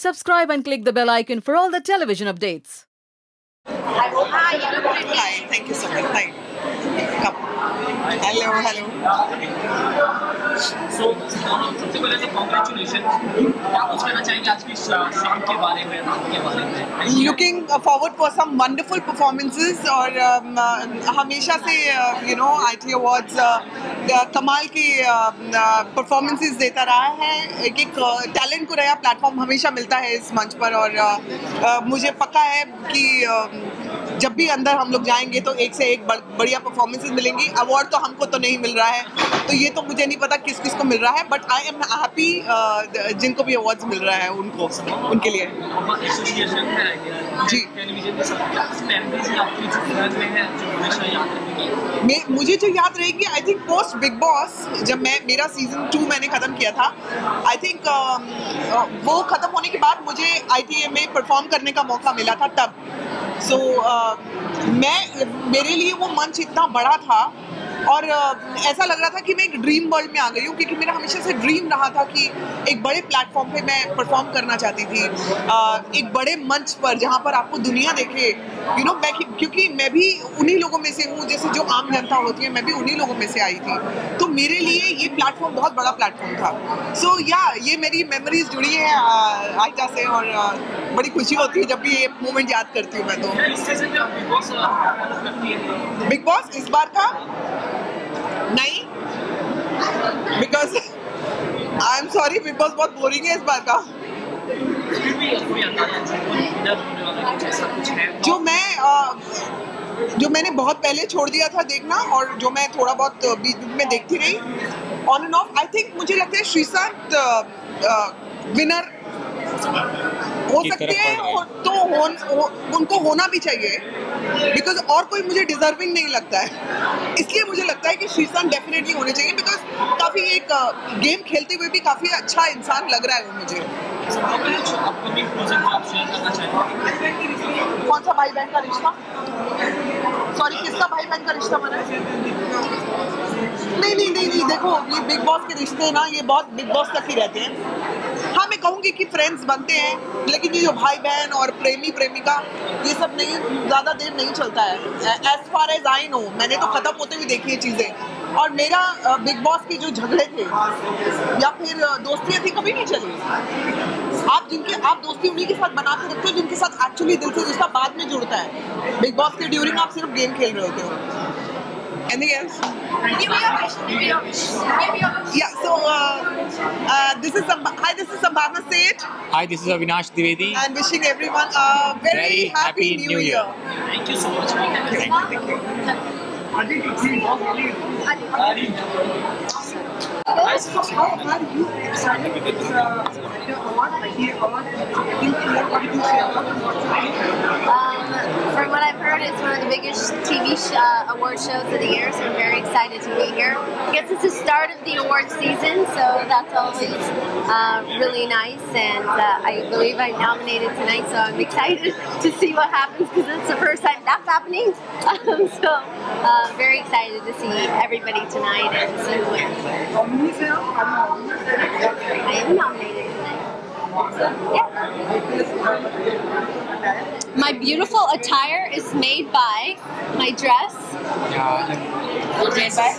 Subscribe and click the bell icon for all the television updates. Hi, thank you so much. Hi. Come. Hello. So, सबसे पहले तो congratulations. क्या कुछ कहना चाहेंगे आज की शाम के बारे में, रात के बारे में? Looking forward for some wonderful performances और हमेशा से IT Awards कमाल की performances देता रहा है. एक टैलेंट को नया प्लेटफॉर्म हमेशा मिलता है इस मंच पर और मुझे पक्का है कि जब भी अंदर हम लोग जाएंगे तो एक से एक बढ़िया परफॉर्मेंसेस मिलेंगी. अवार्ड तो हमको तो नहीं मिल रहा है, तो ये तो मुझे नहीं पता किस किस को मिल रहा है, बट आई एम हैप्पी जिनको भी अवार्ड्स मिल रहा है उनको, उनके लिए. जी, मुझे जो याद रहेगी I think post big boss, जब मेरा सीजन 2 मैंने ख़त्म किया था, आई थिंक वो ख़त्म होने के बाद मुझे ITA में परफॉर्म करने का मौका मिला था तब. सो मेरे लिए वो मंच इतना बड़ा था और ऐसा लग रहा था कि मैं एक ड्रीम वर्ल्ड में आ गई हूँ, क्योंकि मेरा हमेशा से ड्रीम रहा था कि एक बड़े प्लेटफॉर्म पे मैं परफॉर्म करना चाहती थी, एक बड़े मंच पर जहाँ पर आपको दुनिया देखे. क्योंकि मैं भी उन्हीं लोगों में से हूँ जैसे जो आम जनता होती है, मैं भी उन्हीं लोगों में से आई थी, तो मेरे लिए ये प्लेटफॉर्म बहुत बड़ा प्लेटफॉर्म था. सो ये मेरी मेमोरीज जुड़ी है आयटा से और बड़ी खुशी होती है जब भी ये मोमेंट याद करती हूँ मैं. तो बिग बॉस इस बार का नहीं, because I am sorry, big boss बहुत बोरिंग है इस बार का. जो मैंने बहुत पहले छोड़ दिया था देखना और जो मैं थोड़ा बहुत बीच में देखती रही on end of, I think मुझे लगता है श्रीशांत विनर हो सकते हैं, तो उनको होना भी चाहिए, बिकॉज और कोई मुझे डिजर्विंग नहीं लगता है. इसलिए मुझे लगता है कि श्रीशांत डेफिनेटली होने चाहिए, बिकॉज काफ़ी एक गेम खेलते हुए भी काफ़ी अच्छा इंसान लग रहा है वो मुझे. कौन सा भाई बहन का रिश्ता? सॉरी, किसका भाई बहन का रिश्ता बना है? नहीं, देखो ये बिग बॉस के रिश्ते ना, ये बहुत बिग बॉस तक ही रहते हैं. हाँ, मैं कहूँगी कि फ्रेंड्स बनते हैं, लेकिन ये जो भाई बहन और प्रेमी प्रेमिका ये सब नहीं, ज़्यादा देर नहीं चलता है. As far as I know, मैंने तो ख़त्म होते हुए देखी है चीज़ें, और मेरा बिग बॉस के जो झगड़े थे या फिर दोस्तियाँ थी कभी नहीं चली. आप दोस्ती उन्हीं के साथ बना के रखते हो जिनके साथ एक्चुअली दिल से रिश्ता बाद में जुड़ता है. बिग बॉस के ड्यूरिंग आप सिर्फ गेम खेल रहे होते हो. Anything else? Yeah. So this is Sambhavna Seth. Hi, this is Avinash Dwivedi. And wishing everyone a very happy New Year. Thank you so much. Thank you. How are you excited with this award? From what I've heard, it's one of the biggest TV award shows of the year, so I'm very excited to be here. I guess it's the start of the award season, so that's always really nice, and I believe I'm nominated tonight, so I'm excited to see what happens, because it's the first time that's happening. So very excited to see everybody tonight and see who wins. I am nominated tonight. Yeah. My beautiful attire is made by my dress. Made by?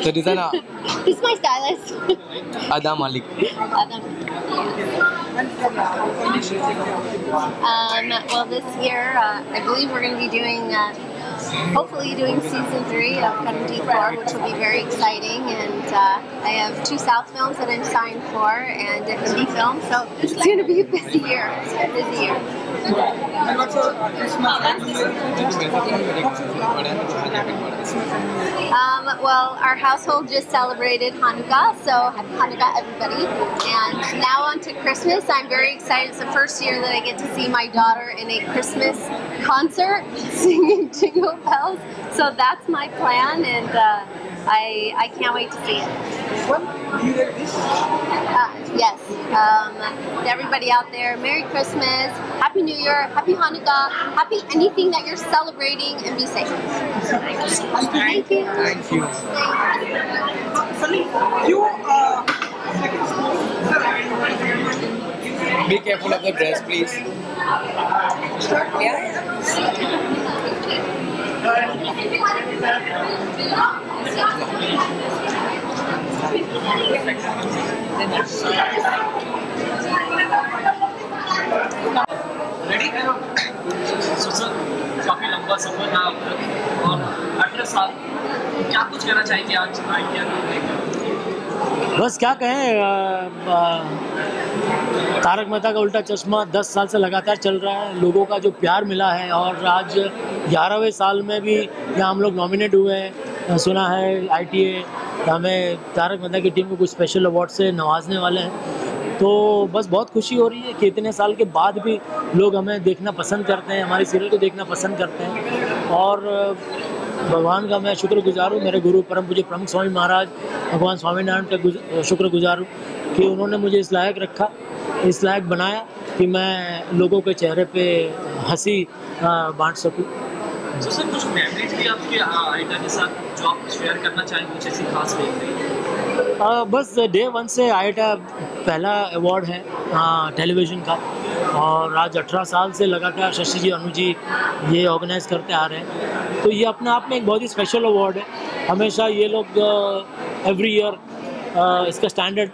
The designer. This is my stylist. Ada Malik. Well, this year, I believe we're going to be doing, hopefully doing season 3 of Cutting Deep 4, which will be very exciting. And I have 2 South films that I'm signed for and a Hindi film, so it's going to be a busy year. It's a busy year. Well, our household just celebrated Hanukkah, so happy Hanukkah, everybody. And now on to Christmas. I'm very excited. It's the first year that I get to see my daughter in a Christmas concert singing Jingle Bells. So that's my plan, and I can't wait to see it. one. Do you like this? Yes. To everybody out there, Merry Christmas, Happy New Year, Happy Hanukkah, Happy anything that you're celebrating, and be safe. Thank you. Thank you. Sunny, few seconds more. Be careful of the dress, please. Ready sir काफी लंबा सफर है आपका और 18 साल क्या कुछ कहना चाहेंगे आज इंडिया को लेकर? बस क्या कहें, तारक मेहता का उल्टा चश्मा 10 साल से लगातार चल रहा है। लोगों का जो प्यार मिला है और आज 11वें साल में भी यहाँ हम लोग नॉमिनेट हुए हैं। सुना है ITA हमें तारक मेहता की टीम को कुछ स्पेशल अवार्ड से नवाजने वाले हैं, तो बस बहुत खुशी हो रही है कि इतने साल के बाद भी लोग हमें देखना पसंद करते हैं, हमारी सीरियल को देखना पसंद करते हैं। और भगवान का मैं शुक्रगुजार हूँ, मेरे गुरु परम पूज्य प्रमुख स्वामी महाराज भगवान स्वामीनारायण का शुक्रगुजार हूँ कि उन्होंने मुझे इस लायक रखा, इस लायक बनाया कि मैं लोगों के चेहरे पे हंसी बांट सकूँ। तो सर कुछ मेमोरीज भी आपके आइडा के साथ जो आप शेयर करना चाहेंगे, कुछ ऐसी खास मेमोरी? बस डे 1 से आइटा पहला अवार्ड है टेलीविज़न का, और आज 18 साल से लगातार शशि जी अनु जी ये ऑर्गेनाइज करते आ रहे हैं, तो ये अपने आप में एक बहुत ही स्पेशल अवार्ड है। हमेशा ये लोग एवरी ईयर इसका स्टैंडर्ड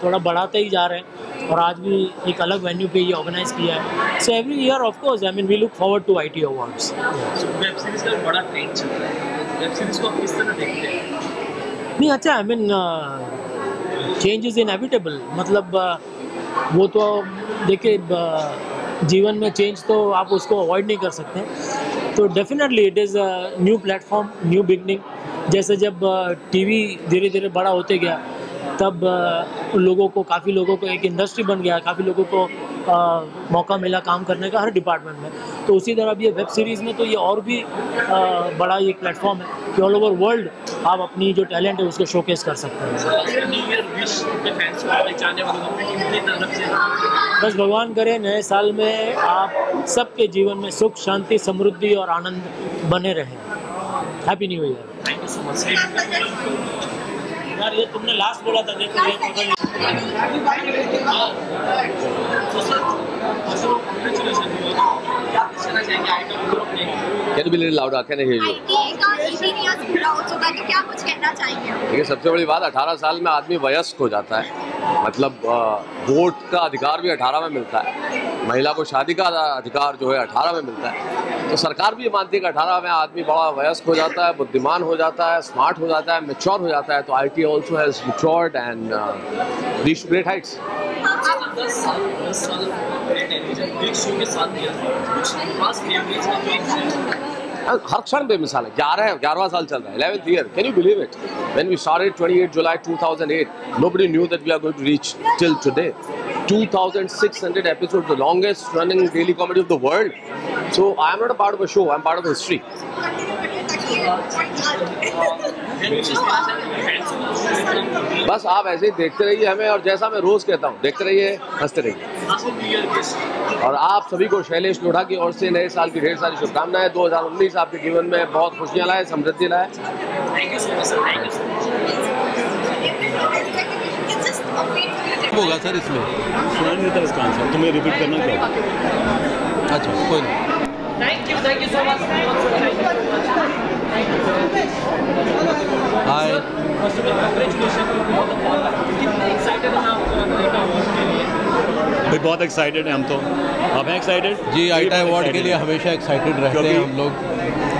थोड़ा बढ़ाते ही जा रहे हैं, और आज भी एक अलग वेन्यू पे ये ऑर्गेनाइज किया है। So every year of course I mean we look forward to ITA awards. Web series का बड़ा ट्रेंड चल रहा है, वेब सीरीज को आप किस तरह देखते हैं? नहीं, अच्छा, I mean change is inevitable, मतलब वो तो देखिए जीवन में चेंज तो आप उसको अवॉइड नहीं कर सकते, तो definitely it is new platform, new beginning. जैसे जब टीवी धीरे धीरे बड़ा होते गया तब लोगों को, काफ़ी लोगों को एक इंडस्ट्री बन गया, काफ़ी लोगों को मौका मिला काम करने का हर डिपार्टमेंट में। तो उसी तरह अब ये वेब सीरीज़ में तो ये और भी बड़ा एक प्लेटफॉर्म है कि ऑल ओवर वर्ल्ड आप अपनी जो टैलेंट है उसको शोकेस कर सकते हैं। बस भगवान करे नए साल में आप सबके जीवन में सुख, शांति, समृद्धि और आनंद बने रहें। Happy new year. Thank you so much. यार ये तुमने लास्ट बोला था, देखो ये Can you be a little louder? Can I hear you? पूरा हो चुका है, तो क्या कुछ कहना चाहेंगे? देखिए, सबसे बड़ी बात 18 साल में आदमी वयस्क हो जाता है, मतलब वोट का अधिकार भी 18 में मिलता है, महिला को शादी का अधिकार जो है 18 में मिलता है। तो सरकार भी ये मानती है कि 18 में आदमी बड़ा वयस्क हो जाता है, बुद्धिमान हो जाता है, स्मार्ट हो जाता है, मैच्योर हो जाता है। तो ITA also has matured and reached great Heights. 10 साल टेलीविजन बिग शो के साथ दिया, कुछ खास मेमोरीज का हर क्षण बेमिसाल है। 11वां साल चल रहा है, 11th year. Can you believe it? When we started 28 July 2008, nobody knew that we are going to reach till today. 2,600 episodes, the longest running daily comedy of the world. So I am not a part of a show, I am part of history. बस आप ऐसे ही देखते रहिए हमें, और जैसा मैं रोज कहता हूँ, देखते रहिए, हंसते रहिए। और आप सभी को शैलेश लोढ़ा की ओर से नए साल की ढेर सारी शुभकामनाएं। 2019 आपके जीवन में बहुत खुशियाँ लाए, समृद्धि लाए। होगा सर इसमें सुना नहीं था इसका आंसर, तुम्हें रिपीट करना क्या? अच्छा, कोई नहीं। Thank you so much. Hi, भाई बहुत एक्साइटेड हैं हम तो। आप हैं एक्साइटेड? जी, ITA अवार्ड के लिए हमेशा एक्साइटेड रहते हैं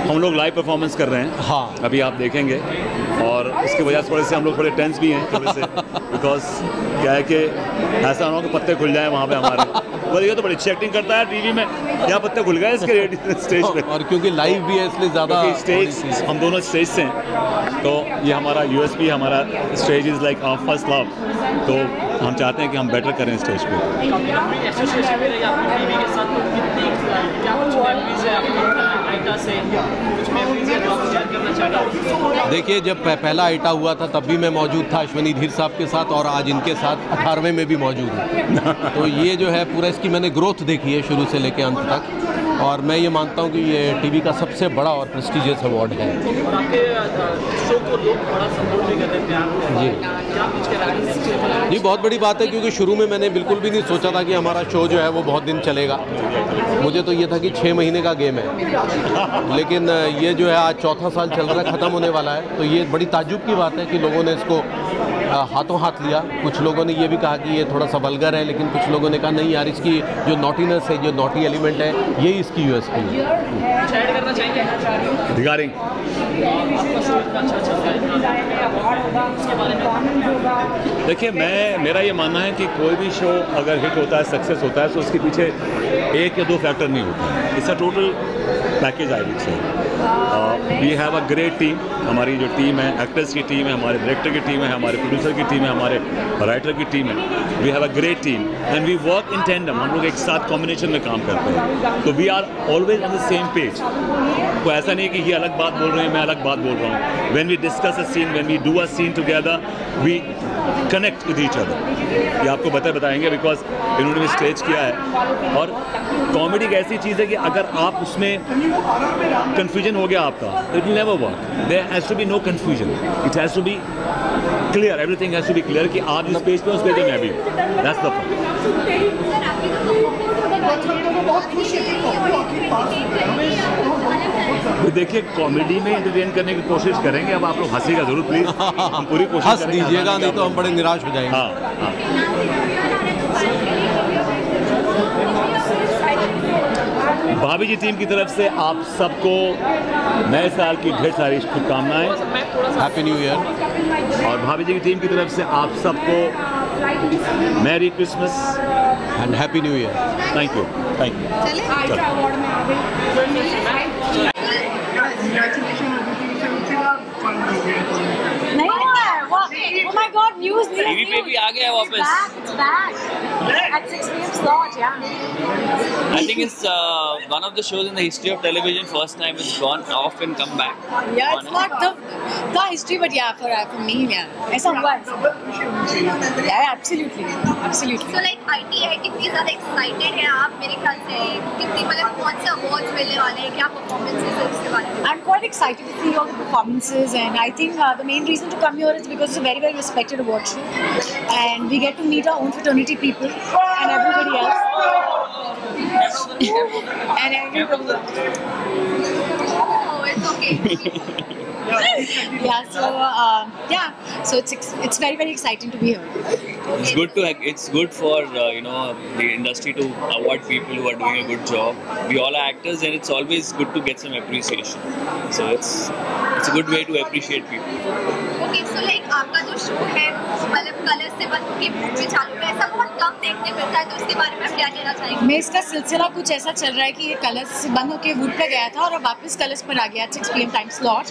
हम लोग लाइव परफॉर्मेंस कर रहे हैं। हाँ, अभी आप देखेंगे, और इसकी वजह से थोड़े से हम लोग थोड़े टेंस भी हैं थोड़े से, बिकॉज क्या है कि ऐसा ना हो कि पत्ते खुल जाएं वहाँ पे हमारे। वो ये तो बड़ी अच्छी एक्टिंग करता है टीवी में, यहाँ पत्ते खुल गए इसके स्टेज पे, और क्योंकि लाइव भी है इसलिए ज़्यादा स्टेज, हम दोनों स्टेज से हैं, तो ये हमारा USP, हमारा stage is like our first love. तो हम चाहते हैं कि हम बेटर करें स्टेज पे। आइटा से कुछ मेमोरीज है जो आप शेयर करना चाहेंगे? देखिए, जब पहला आइटा हुआ था तब भी मैं मौजूद था अश्वनी धीर साहब के साथ, और आज इनके साथ 18वें में भी मौजूद हूँ। तो ये जो है पूरा इसकी मैंने ग्रोथ देखी है शुरू से लेकर अंत तक, और मैं ये मानता हूँ कि ये टीवी का सबसे बड़ा और प्रेस्टिजियस अवार्ड है। और आपके शो को लोग बड़ा सपोर्ट भी करते हैं, प्यार जी क्या कुछ कह रहा है? जी, बहुत बड़ी बात है, क्योंकि शुरू में मैंने बिल्कुल भी नहीं सोचा था कि हमारा शो जो है वो बहुत दिन चलेगा। मुझे तो ये था कि 6 महीने का गेम है, लेकिन ये जो है आज चौथा साल चल रहा है, ख़त्म होने वाला है। तो ये बड़ी ताज्जुब की बात है कि लोगों ने इसको हाथों हाथ लिया। कुछ लोगों ने ये भी कहा कि ये थोड़ा सा वल्गर है, लेकिन कुछ लोगों ने कहा नहीं यार, इसकी जो नॉटीनेस है, जो नॉटी एलिमेंट है, यही इसकी यूएसपी है। ऐड करना चाहेंगे? रिगार्डिंग आपका शो इतना अच्छा चल रहा है, उसके बारे में देखिए, मेरा ये मानना है कि कोई भी शो अगर हिट होता है, सक्सेस होता है, तो उसके पीछे 1 या 2 फैक्टर नहीं होता है। It's a total package I would say. We have a great team. हमारी जो टीम है, एक्टर्स की टीम है, हमारे डायरेक्टर की टीम है, हमारे प्रोड्यूसर की टीम है, हमारे राइटर की टीम है। We have a great team and we work in tandem. हम लोग एक साथ कॉम्बिनेशन में काम करते हैं, तो we are always on the same page. तो ऐसा नहीं कि ये अलग बात बोल रहे हैं, मैं अलग बात बोल रहा हूँ। When we discuss a scene, when we do a scene together, we connect with each other. ये आपको बताएंगे बिकॉज इन्होंने भी स्टेज किया है। और कॉमेडी एक ऐसी चीज़ है कि अगर आप उसमें कन्फ्यूजन हो गया आपका, it will never work. There has to be no confusion, it has to be clear, everything has to be clear कि आप जिस पेज पे उस पेज में मैं भी हूँ। That's the point. देखिए, कॉमेडी में एंटरटेन करने की कोशिश करेंगे। अब आप लोग हंसीगा जरूर प्लीज, हम पूरी कोशिश हंस दीजिएगा, नहीं तो हम बड़े निराश हो जाएंगे। हाँ। भाभी जी टीम की तरफ से आप सबको नए साल की ढेर सारी शुभकामनाएं, हैप्पी न्यू ईयर। और भाभी जी की टीम की तरफ से आप सबको merry Christmas and happy new year. Thank you, thank you. नहीं है वो, oh my God, news TV पे भी आ गया वापस। It's back at 6 p.m. slot, yeah. I think it's one of the shows in the history of television. First time it's gone off and come back. Yeah, it's not the history, but yeah, for me, yeah. ऐसा हुआ है। Yeah, absolutely. So like IT की ज़्यादा excited हैं आप, मेरे ख्याल से कितनी मतलब कौन से awards मिलने वाले हैं, क्या performances है उसके बारे में? I'm quite excited to see all the performances, and I think the main reason to come here is because it's a very, very respected award show, and we get to meet our own fraternity people and everybody else. And everybody. Oh, it's okay. Yeah, so it's very, very exciting to be here. It's good for the industry to award people who are doing a good job. We all are actors, and it's always good to get some appreciation. So it's a good way to appreciate people. Okay, so like आपका जो show है मतलब colours से बंद होके movie चालू है, ऐसा बहुत कम देखने मिलता है, तो उसके बारे में आप क्या कहना चाहेंगे? मैं इसका सिलसिला कुछ ऐसा चल रहा है कि ये कलर्स से बंद होके वुड पे गया था और अब वापस कलर्स पर आ गया 6 PM टाइम स्लॉट।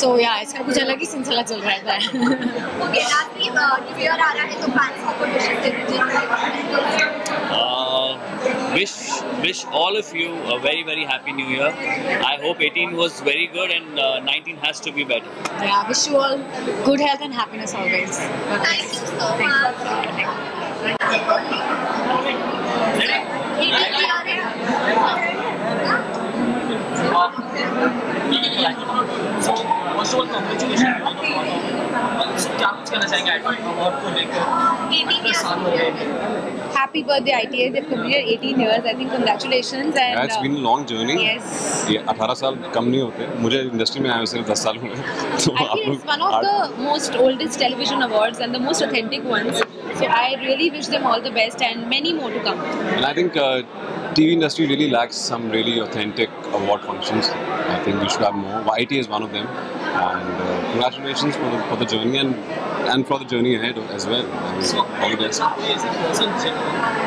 सो या इसका कुछ अलग ही सिलसिला चल रहा है। ओके, लास्टली न्यू ईयर आ रहा है तो फैंस को विशेस दे दीजिए। Wish all of you a very, very happy new year. I hope 18 was very good, and 19 has to be better. Yeah, wish you all good health and happiness always. Thank you so much. क्या कुछ कहना चाहेंगे award को लेकर? Happy birthday ITA, they've completed 18 years. I think congratulations. And it's been a long journey. Yes. ये 18 साल कम नहीं होते। मुझे इंडस्ट्री में आए सिर्फ 10 साल हुए। तो I think it's one of the most oldest television awards and the most authentic ones. So I really wish them all the best and many more to come. And I think TV industry really lacks some really authentic award functions. I think we should have more. ITA is one of them. And congratulations for the journey and for the journey ahead as well. So, all the best.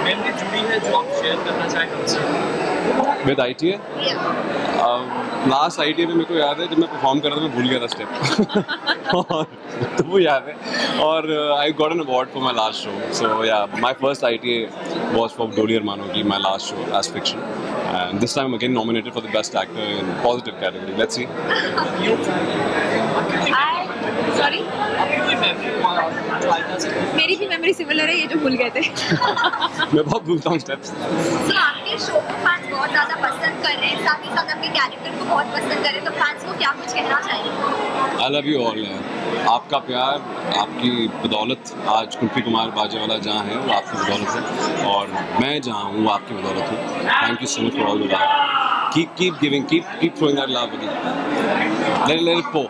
Memory जुड़ी है जो आप share करना चाहेंगे With ITA? Last ITA में मेरे को याद है जब मैं परफॉर्म कर रहा था, मैं भूल गया था स्टेप। और तो वो याद है। और I got an award for my last show. So yeah, my first ITA was for Dolly Hermano की my last show as fiction. And this time I'm again nominated for the Best Actor in Positive category. Let's see. Sorry मेरी भी memory similar है, ये जो भूल गए थे। मैं बहुत भूलता हूँ स्टेप्स। So, आपके शो को फैंस बहुत ज़्यादा पसंद कर रहे हैं, साथ ही साथ आपके कैरेक्टर को बहुत पसंद कर रहे हैं, तो फैंस को क्या कुछ कहना चाहिए? I love you all. आपका प्यार, आपकी बदौलत आज कुल्फी कुमार बाजेवाला जहाँ है वो आपकी बदौलत है, और मैं जहाँ हूँ वो आपकी बदौलत हूँ। Thank you so much for all the love. Keep giving, keep throwing that love again. Let it pour.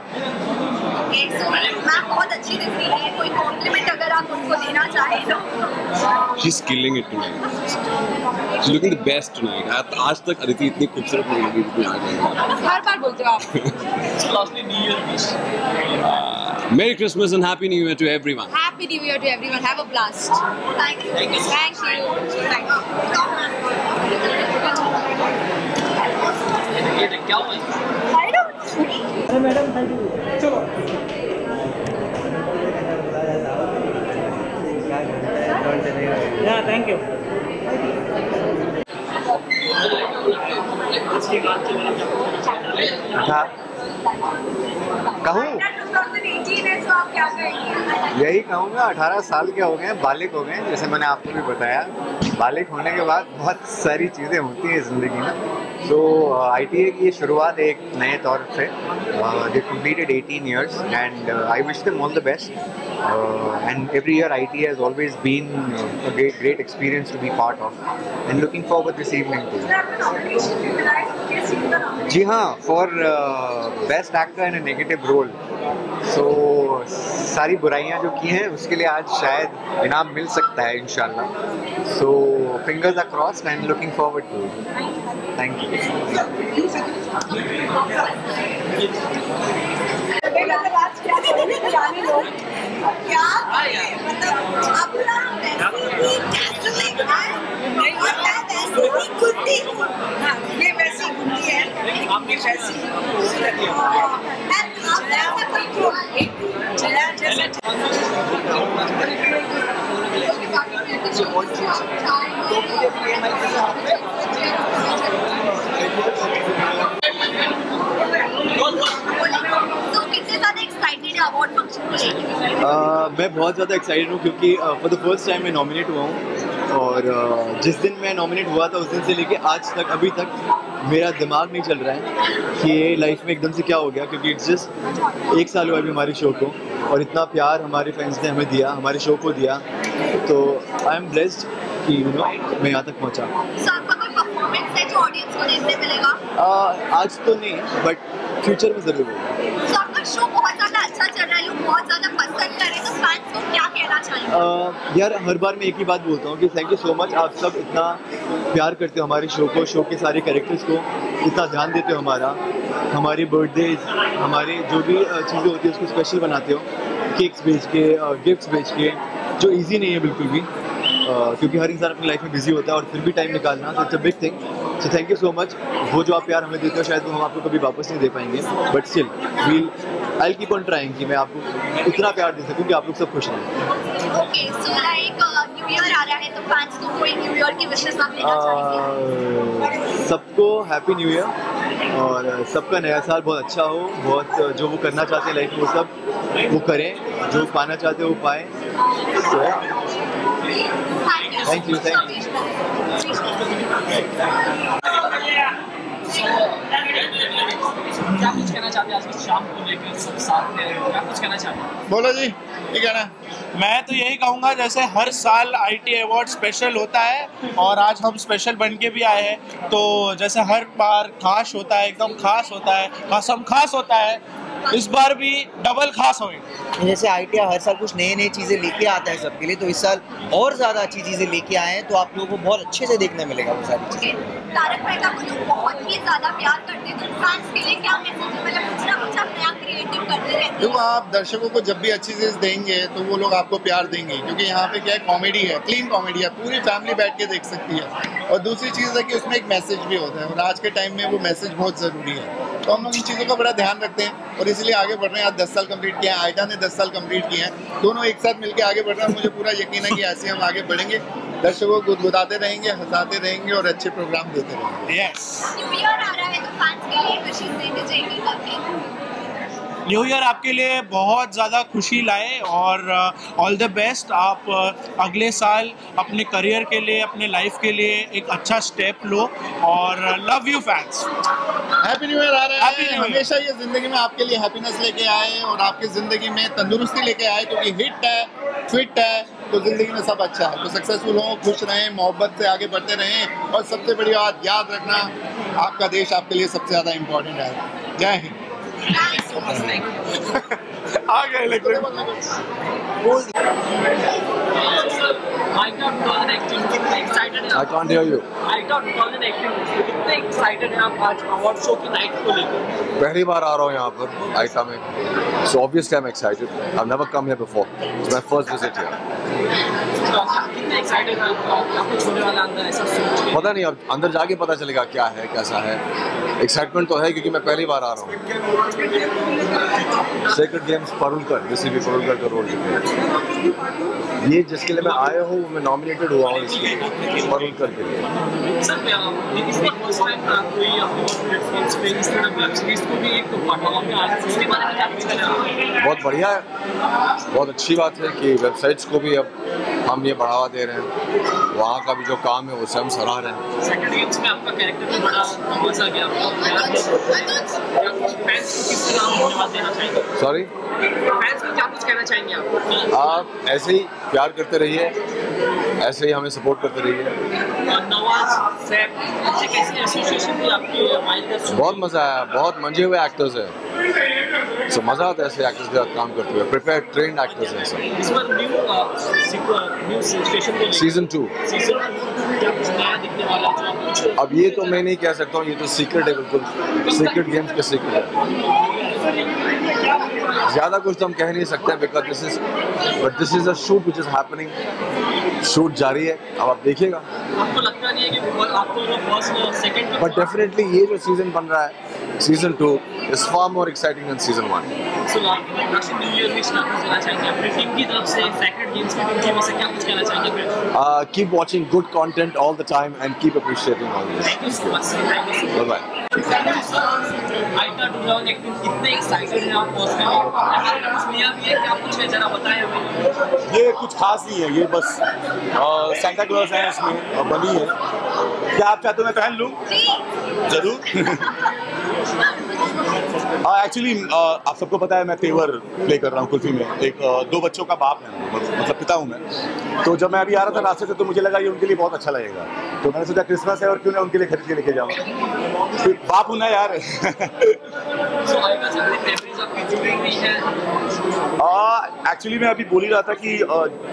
Ma'am बहुत अच्छी दिख रही है, कोई कॉम्प्लीमेंट अगर आप उनको देना चाहें तो? She's killing it tonight. She's looking the best tonight. आज तक अदिति इतनी खूबसूरत नहीं लगी जितनी आज है। हर बार बोलते हो आप। Lastly, New Year wish. Merry Christmas and Happy New Year to everyone. Happy New Year to everyone. Have a blast. Thank you. Thank you. Thank you. ये क्या हुआ? I don't know. Madam thank you. चलो thank you. कहूँ यही कहूँगा, 18 साल के हो गए हैं, बालिग हो गए हैं, जैसे मैंने आपको भी बताया। बालिग होने के बाद बहुत सारी चीज़ें होती हैं ज़िंदगी में। तो ITA की शुरुआत एक नए तौर से, they completed 18 years and I wish them all the best. And every year ITA has always been a great experience to be part of. And looking forward this evening to जी हाँ, for best actor in a negative role. So सारी बुराइयाँ जो की हैं उसके लिए आज शायद इनाम मिल सकता है इंशाल्लाह। So fingers are crossed and looking forward to it. Thank you. क्या मतलब अपना वैसी गुंडी, ये वैसी गुंडी है, आपकी वैसी मैं बहुत ज़्यादा एक्साइटेड हूँ क्योंकि फॉर द फर्स्ट टाइम मैं नॉमिनेट हुआ हूँ, और जिस दिन मैं नॉमिनेट हुआ था उस दिन से लेके आज तक अभी तक मेरा दिमाग नहीं चल रहा है कि ये लाइफ में एकदम से क्या हो गया, क्योंकि इट्स जस्ट 1 साल हुआ अभी हमारे शो को, और इतना प्यार हमारे फैंस ने हमें दिया, हमारे शो को दिया। तो आई एम ब्लेस्ड कि मैं यहाँ तक पहुँचा। आज तो नहीं, बट फ्यूचर में ज़रूर होगा। शो बहुत ज़्यादा अच्छा चल रहा है, लोग बहुत ज़्यादा पसंद कर रहे हैं, तो फैंस को क्या कहना चाहिए? यार हर बार मैं एक ही बात बोलता हूँ कि थैंक यू सो मच, आप सब इतना प्यार करते हो हमारे शो को, शो के सारे कैरेक्टर्स को इतना ध्यान देते हो, हमारी बर्थडे, हमारे जो भी चीज़ें होती है उसको स्पेशल बनाते हो, केक्स बेच के, गिफ्ट्स बेच के, जो ईजी नहीं है बिल्कुल भी, क्योंकि हर इंसान अपनी लाइफ में बिजी होता है और फिर भी टाइम निकालना, तो it's a big thing. So thank you so much. वो जो आप प्यार हमें देते हो शायद वो हम आपको कभी वापस नहीं दे पाएंगे, but still I will keep on trying कि मैं आपको इतना प्यार दे सकूं कि आप लोग सब खुश रहें। Okay, so like new year आ रहा है, तो फैंस को कोई न्यू ईयर की विशेष आप देना चाहेंगे? सबको हैप्पी न्यू ईयर, और सबका नया साल बहुत अच्छा हो, बहुत जो वो करना चाहते हैं लाइफ में वो सब वो करें, जो पाना चाहते हैं वो पाएँ। Thank you. क्या कुछ कहना चाहते हैं आज की शाम को लेकर, सब साथ में क्या कुछ कहना चाहते हैं? बोलो जी, ये कहना। मैं तो यही कहूँगा, जैसे हर साल ITA अवार्ड स्पेशल होता है और आज हम स्पेशल बन के भी आए हैं, तो जैसे हर बार खास होता है, एकदम खास होता है, कसम खास होता है, इस बार भी डबल खास होगी। जैसे ITA हर साल कुछ नई चीज़ें लेके आता है सबके लिए, तो इस साल और ज़्यादा अच्छी चीज़ें लेके आए हैं, तो आप लोगों को बहुत अच्छे से देखने मिलेगा वो सारी चीज़ें। तारक मेहता को जो बहुत ही ज़्यादा प्यार करते हैं, तो फैंस के लिए क्या मैसेज है? मतलब कुछ ना कुछ आप नया क्रिएटिव करते रहते हैं। देखो, आप दर्शकों को जब भी अच्छी चीज़ देंगे तो वो लोग आपको प्यार देंगे, क्योंकि यहाँ पे क्या है, कॉमेडी है, क्लीन कॉमेडी है, पूरी फैमिली बैठ के देख सकती है। और दूसरी चीज़ है कि उसमें एक मैसेज भी होता है, और आज के टाइम में वो मैसेज बहुत ज़रूरी है, तो हम लोग इन चीज़ों का बड़ा ध्यान रखते हैं और इसलिए आगे बढ़ रहे हैं। आज 10 साल कंप्लीट किया है, आयटा ने 10 साल कंप्लीट किए हैं, दोनों एक साथ मिलकर आगे बढ़ रहे हैं। मुझे पूरा यकीन है कि ऐसे हम आगे बढ़ेंगे दर्शकों को गुदगुदाते रहेंगे, हंसाते रहेंगे और अच्छे प्रोग्राम देते रहेंगे। यस। न्यू ईयर आ रहा है तो फैंस के लिए खुशी देना चाहिए कभी। न्यू ईयर आपके लिए बहुत ज़्यादा खुशी लाए और ऑल द बेस्ट। आप अगले साल अपने करियर के लिए, अपने लाइफ के लिए एक अच्छा स्टेप लो और love you fans. Happy new year आ रहा है। हमेशा ये जिंदगी में आपके लिए हैप्पीनेस लेके आए और आपकी जिंदगी में तंदुरुस्ती लेके आए, क्योंकि हिट है, फिट है, तो जिंदगी में सब अच्छा है। तो सक्सेसफुल हो, खुश रहें, मोहब्बत से आगे बढ़ते रहें और सबसे बड़ी बात याद रखना, आपका देश आपके लिए सबसे ज़्यादा इम्पोर्टेंट है। जय हिंद। आ गए लेकिन I can't hear you. पहली बार आ रहा हूँ यहाँ पर आइटा में, so obviously I'm excited. I've never come here before. It's my first visit here. पता नहीं, अब अंदर जाके पता चलेगा क्या है कैसा है। एक्साइटमेंट तो है क्योंकि मैं पहली बार आ रहा हूँ। सेक्रेड गेम्स परुलकर, JCB परुलकर का रोल ये जिसके लिए मैं आया हूँ, मैं नॉमिनेटेड हुआ हूँ इसके परुलकर के लिए। बहुत बढ़िया है, बहुत अच्छी बात है कि वेबसाइट्स को भी अब हम ये बढ़ावा दे रहे हैं। वहाँ का भी जो काम है उसे हम सराह रहे हैं। सेकंड गेम्स में आपका कैरेक्टर भी बड़ा मजा गया। फैंस को किस तरह धन्यवाद देना चाहिए? सॉरी, फैंस को क्या कुछ कहना चाहेंगे आप ऐसे ही प्यार करते रहिए, ऐसे ही हमें सपोर्ट करते रहिए। नवाज सैफ से कैसी एसोसिएशन थी आपकी? बहुत मजा आया, बहुत मंजे हुए एक्टर्स हैं, so मजा आता है ऐसे एक्टर्स के साथ काम करते हुए। प्रिपेयर ट्रेन्ड एक्टर्स हैं सब। इस बार न्यू स्टेशन को सीजन 2 क्या कुछ नया दिखने वाला है? अब ये तो मैं नहीं कह सकता हूँ, ये तो सीक्रेट है, बिल्कुल सीक्रेट गेम्स के सीक्रेट है। ज़्यादा कुछ तो हम कह नहीं सकते because this is a shoot which is happening. Shoot जारी है, अब आप देखिएगा। आपको लगता नहीं है कि आपको फर्स्ट सेकंड, बट डेफिनेटली ये जो सीजन बन रहा है, season 2 is far more exciting than season 1। So new year wish करना चाहेंगे अपनी टीम की तरफ से, सेक्रेड गेम्स की टीम से क्या कुछ कहना चाहेंगे? Keep watching good content all the time and keep appreciating all this. Thank you so much. Bye bye. ITA 2018 कितने एक्साइटेड हैं आप पर्सनली? कुछ लिया भी है, क्या कुछ है जरा बताएं हमें। ये कुछ खास नहीं है, ये बस सेंटा क्लॉज है इसमें बनी है। क्या आप चाहते हो मैं पहन लूँ? जरूर। एक्चुअली आप सबको पता है मैं तेवर प्ले कर रहा हूँ कुल्फी में। एक 2 बच्चों का बाप है, मतलब पिता हूँ मैं। तो जब मैं अभी आ रहा था रास्ते से तो मुझे लगा ये उनके लिए बहुत अच्छा लगेगा, तो मैंने सोचा क्रिसमस है और क्यों ना उनके लिए खरीद के लेके जाऊँ। बाप हूँ ना यार। एक्चुअली मैं अभी बोल ही रहा था कि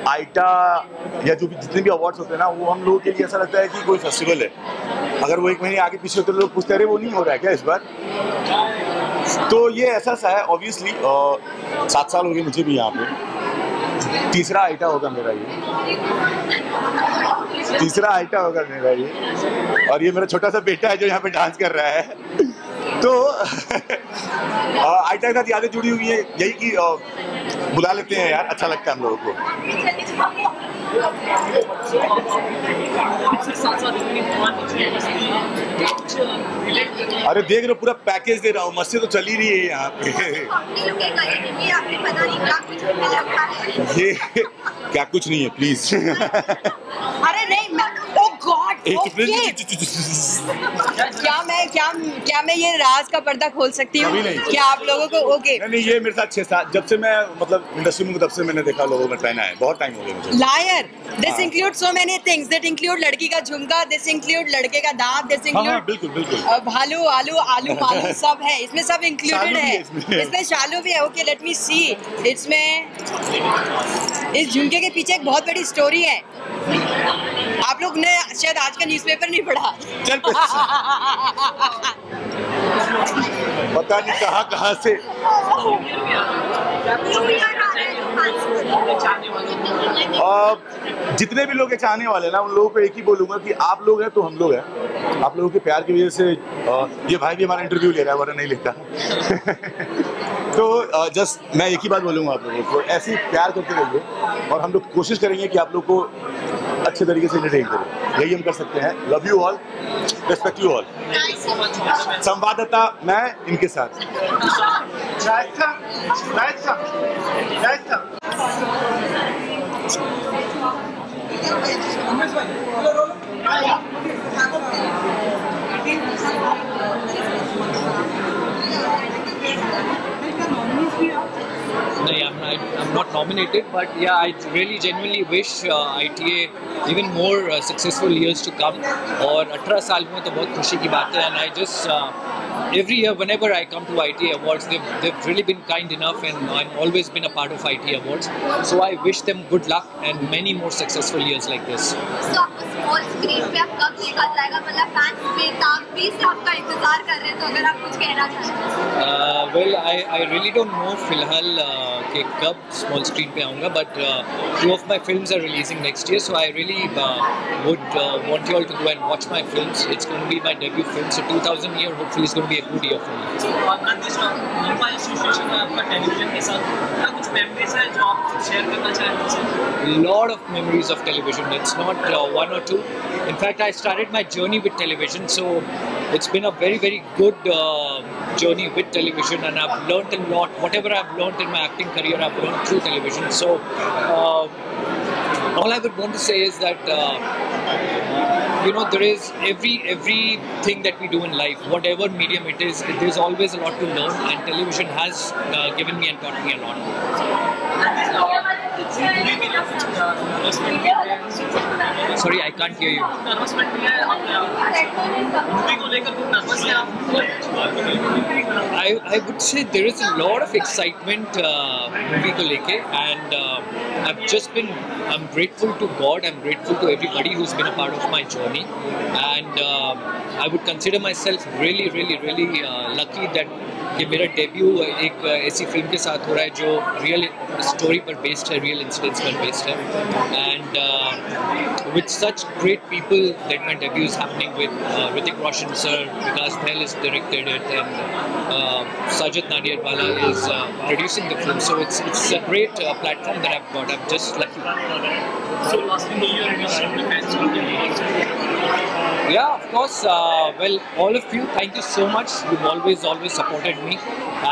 आइटा या जो भी जितने भी अवार्ड्स होते हैं ना, वो हम लोगों के लिए ऐसा लगता है कि कोई फेस्टिवल है। अगर वो 1 महीने आगे पीछे होते लोग पूछते रहे वो नहीं हो रहा है क्या इस बार, तो ये ऐसा सा है। ऑब्वियसली 7 साल हो गए मुझे भी यहाँ पे। तीसरा आइटा होगा मेरा ये, और ये मेरा छोटा सा बेटा है जो यहाँ पे डांस कर रहा है। तो आइटा के साथ यादें जुड़ी हुई है, यही कि बुला लेते हैं यार, अच्छा लगता है हम लोगों को। अरे देख रहे हो पूरा पैकेज दे रहा हूँ, मस्ती तो चली रही है यहाँ पे। ये क्या कुछ नहीं है प्लीज। अरे नहीं, ओ गॉड, क्या मैं ये राज का पर्दा खोल सकती हूँ क्या आप लोगों को? ओके नहीं, ये मेरे साथ 6 साल जब से मैं मतलब इंडस्ट्री में, तब से मैंने देखा लोगों में पहना है, बहुत टाइम हो गया मुझे। Liar, this include so many things, that include लड़की का झुमका, दिस इंक्लूड लड़के का दांत, दिस इंक्लूड बिल्कुल भालू, आलू मालू सब है इसमें, सब इंक्लूडेड है इसमें। शालू भी है। ओके लेट मी सी, इसमें इस झुमके के पीछे एक बहुत बड़ी स्टोरी है। आप लोग ने शायद आज का न्यूज़पेपर नहीं पढ़ा। पता नहीं कहाँ से जितने भी लोग चाहने वाले ना, उन लोगों को एक ही बोलूंगा कि आप लोग हैं तो हम लोग हैं। आप लोगों के प्यार की वजह से ये भाई भी हमारा इंटरव्यू ले रहा है, वरना नहीं लेता। तो जस्ट मैं एक ही बात बोलूंगा आप लोगों को, ऐसे ही प्यार करते रहिए और हम लोग कोशिश करेंगे कि आप लोग को अच्छे तरीके से एंटरटेन करें, यही हम कर सकते हैं। Love you all, respect you all. संवाददाता मैं इनके साथ। No, I'm not nominated, but yeah, I really genuinely wish ITA even more successful years to come. और 18 साल में तो बहुत खुशी की बात है, and I just every year whenever I come to ITA Awards, they've really been kind enough, and I've always been a part of ITA Awards. So I wish them good luck and many more successful years like this. So आपको small screen पे आप कब देखा जाएगा, मतलब fans बेताबी से आपका इंतजार कर रहे हैं, तो अगर आप कुछ कहना चाहें? Well, I really don't know फिलहाल कि कब small screen पे आऊँगा, but 2 of my films are releasing next year, so I really would want you all to go and watch my films. It's going to be my debut film, so 2000 year hopefully is going to be a good year for me. So लंबा association है आपका television के साथ, क्या कुछ memories है जो आप शेयर करना चाहें हमसे? Lot of memories of television. It's not 1 or 2. In fact, I started my journey with television, so it's been a very, very good journey with television, and I've learned a lot. Whatever I've learned in my acting career, I've learned through television. So all I would want to say is that there is everything that we do in life, whatever medium it is, there's always a lot to learn, and television has given me and taught me a lot. Sorry, I can't hear you. I would say there is a lot of excitement movie को लेके, and I'm grateful to God, I'm grateful to everybody who's been a part of my journey, and I would consider myself really, really, really lucky that कि मेरा debut एक ऐसी film के साथ हो रहा है जो रियल स्टोरी पर बेस्ड है, रियल इंसिडेंट्स पर बेस्ड है, and with such great people that my debut is happening with Hrithik Roshan sir, Vikas Bahl is directed it, and Sajid Nadiadwala is producing the film, so it's a great platform that I've got. I'm just lucky. So last year you were fans of the awards. Yeah, of course. Well, all of you, thank you so much. You've always supported me,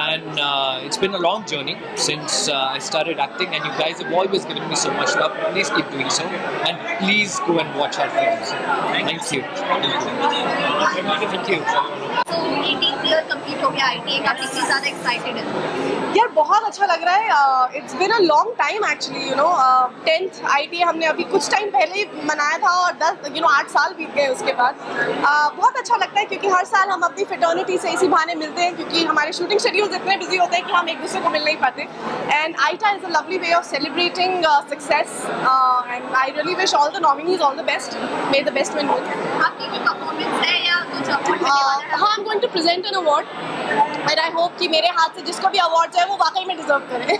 and it's been a long journey since I started acting, and you guys have always given me so much love. Please keep doing so, and please go and watch our films. Thank you. Thank you. So 18 years complete हो गया ITA का, कितनी ज़्यादा excited है? यार बहुत अच्छा लग रहा है। It's been a long time actually, 10th ITA हमने अभी कुछ टाइम पहले ही मनाया था, और 8 साल बीत गए उसके बाद। बहुत अच्छा लगता है क्योंकि हर साल हम अपनी फ्रेटर्निटी से इसी बहाने मिलते हैं, क्योंकि हमारे शूटिंग शेड्यूल्स इतने बिजी होते हैं कि हम एक दूसरे को मिल नहीं पाते, and ITA is a lovely way of celebrating success, and I really wish all the nominees all the best, may the best win. आपकी कोई परफॉर्मेंस है या कुछ अवार्ड? हाँ, I am going to present an award, and I hope कि मेरे हाथ से जिसको भी अवार्ड जाए वो वाकई में डिजर्व करे।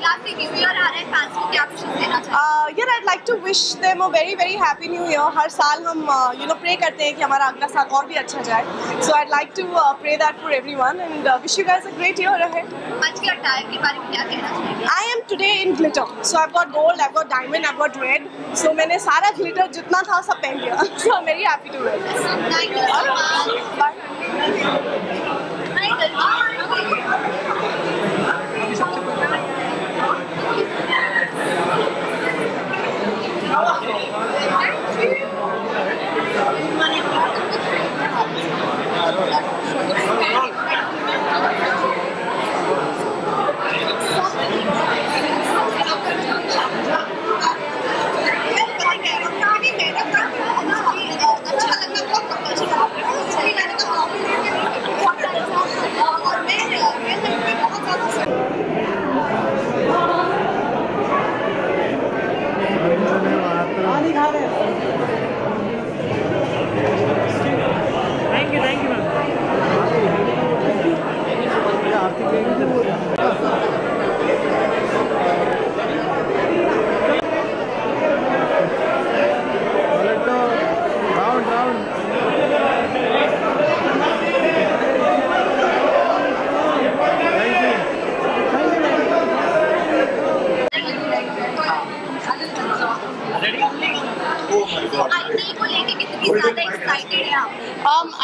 लास्ट न्यू ईयर आ रहा है, फैंस को क्या विशेष देना चाहिए? यार, I'd like to wish them a very, very happy new year. हर साल हम प्रे करते हैं कि हमारा अगला साल और भी अच्छा जाए, so I'd like to pray that for everyone, and wish you guys a great year ahead. आज के अटायर के बारे में क्या कहना चाहिए? I am today in glitter, so I've got gold, I've got diamond, I've got red, so मैंने सारा glitter जितना था सब पहन लिया, so I'm very happy to wear this. Thank you so much. Bye.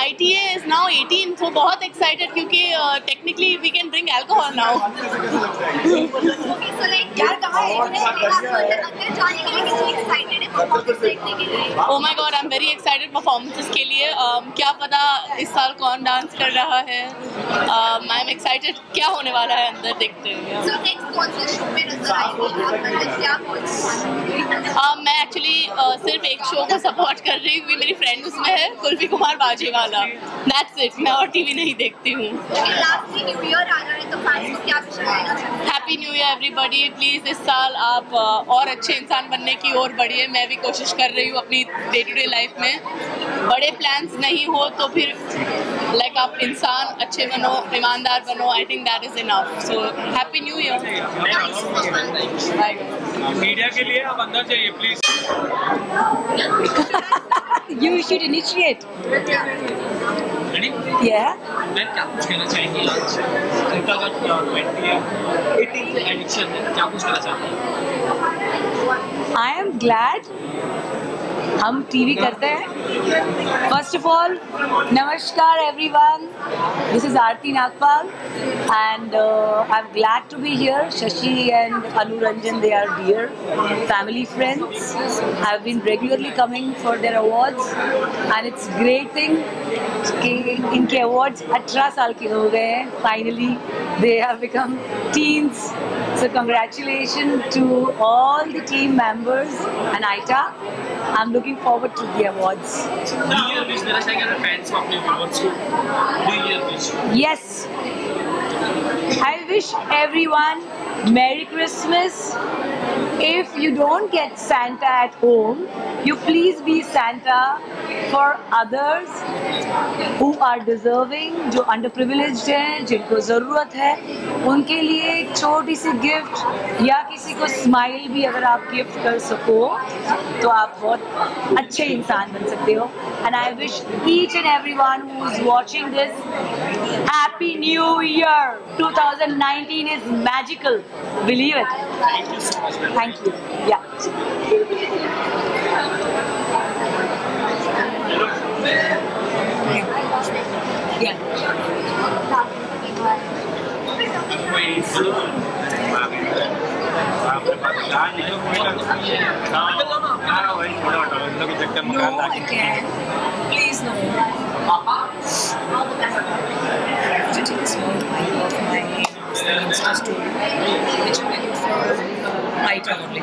ITA is now 18, so बहुत excited क्योंकि technically we can drink alcohol now. Okay, so like यार कहाँ है अंदर जाने के लिए कितनी excited है परफॉर्मेंस देखने के लिए? Oh my God, I'm very excited performances के लिए. क्या पता इस साल कौन डांस कर रहा है. I'm excited क्या होने वाला है अंदर देखते हैं. So next कौन से शो में नजर आएंगे आप मतलब क्या मैं एक्चुअली सिर्फ एक शो को सपोर्ट कर रही हूँ. मेरी फ्रेंड उसमें है, कुल्फी कुमार बाजीवाला. That's it. मैं और टीवी नहीं देखती हूँ. लास्ट न्यू ईयर आ रहा है तो फैंस को क्या विश करना चाहते हैं? Happy new year everybody. Please इस साल आप और अच्छे इंसान बनने की ओर बढ़िए. मैं भी कोशिश कर रही हूँ अपनी डे टू डे लाइफ में. बड़े प्लान्स नहीं हो तो फिर लाइक आप इंसान अच्छे बनो, ईमानदार बनो. I think that is enough. So happy new year. Media के लिए आप अंदर जाइए please. You should initiate. Yeah. मैं क्या कुछ कहना चाहेंगी आज उनका अगर 18th एडिशन है क्या कुछ कहना चाहती I am glad हम टीवी करते हैं. First of all, नमस्कार everyone. This is Aarti Nagpal and I'm glad to be here. Shashi and Anu Ranjan, they are dear family friends. I've been regularly coming for their awards and it's great thing कि इनके awards 18 साल के हो गए हैं. Finally, they have become teens. So congratulations to all the team members and Aita. I'm looking forward to the awards. New Year wish देना चाहेंगे अपने fans को, अपने viewers को. New Year wish. Yes. I wish everyone Merry Christmas. If you don't get Santa at home, you please be Santa for others who are deserving, जो underprivileged हैं, जिनको ज़रूरत है. उनके लिए एक छोटी सी गिफ्ट या किसी को स्माइल भी अगर आप गिफ्ट कर सको तो आप बहुत अच्छे इंसान बन सकते हो. And I wish each and everyone who is watching this Happy New Year. 2019 is magical. Believe it. Thank you so much. Thank you. Yeah. No, I can't. Please no. To take a small bite of my Insta story, which will be for Aita only.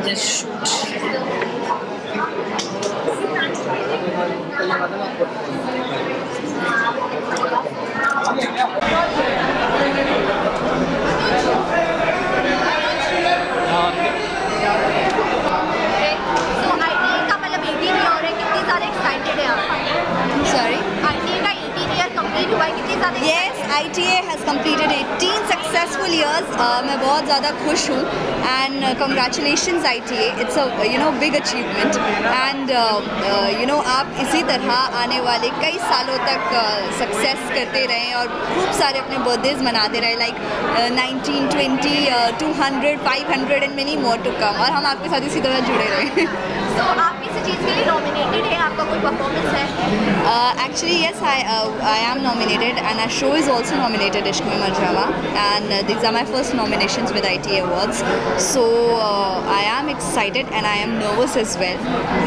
Just shoot. Yes, ITA has completed 18 successful years. मैं बहुत ज़्यादा खुश हूँ and congratulations ITA. It's a big achievement and आप इसी तरह आने वाले कई सालों तक सक्सेस करते रहें और खूब सारे अपने बर्थडेज मनाते रहें like 19, 20, 200, 500 and many more to come. और हम आपके साथ इसी तरह जुड़े रहें. So आप किसी चीज़ के लिए नॉमिनेटेड हैं? आपका कोई परफॉर्मेंस है? Actually yes, I am nominated and our show is also nominated, Ishq Mein Mar Jawa, and these are my first nominations with ITA Awards. So I am excited and I am nervous as well.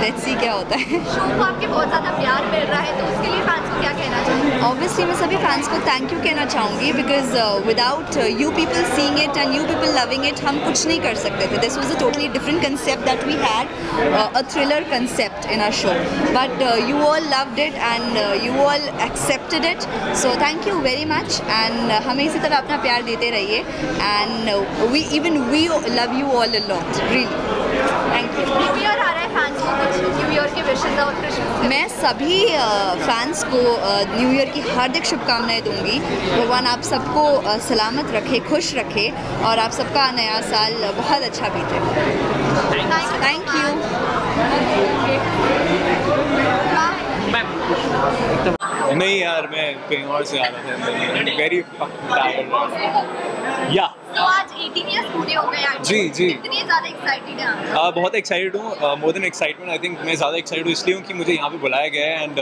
Let's see क्या होता है. Show को आपके बहुत ज़्यादा प्यार मिल रहा है तो उसके लिए फैंस को क्या कहना चाहेंगे? Obviously मैं सभी फैंस को थैंक यू कहना चाहूँगी because without you people seeing it and you people loving it हम कुछ नहीं कर सकते थे. This was a totally different concept that we had, a thriller concept in our show, but you all loved it and you all accepted it. So thank you very much and हमें इसी तरह अपना प्यार देते रहिए and we love you all a lot, really. Thank you. New year आ रहा है, फैंस को कुछ न्यू ईयर के विशेस और क्रिसमस. मैं सभी फैंस को न्यू ईयर की हार्दिक शुभकामनाएं दूंगी. भगवान आप सबको सलामत रखे, खुश रखे और आप सबका नया साल बहुत अच्छा बीते. Thank you. नहीं यार, मैं कहीं और से आ रहा था. Very tired. या तो आज 18 ईयर्स पूरे हो गए हैं। जी जी। कितनी ज़्यादा एक्साइटेड हैं? बहुत एक्साइटेड हूँ, more than excitement. I think मैं ज़्यादा एक्साइटेड हूँ इसलिए हूँ कि मुझे यहाँ पे बुलाया गया है एंड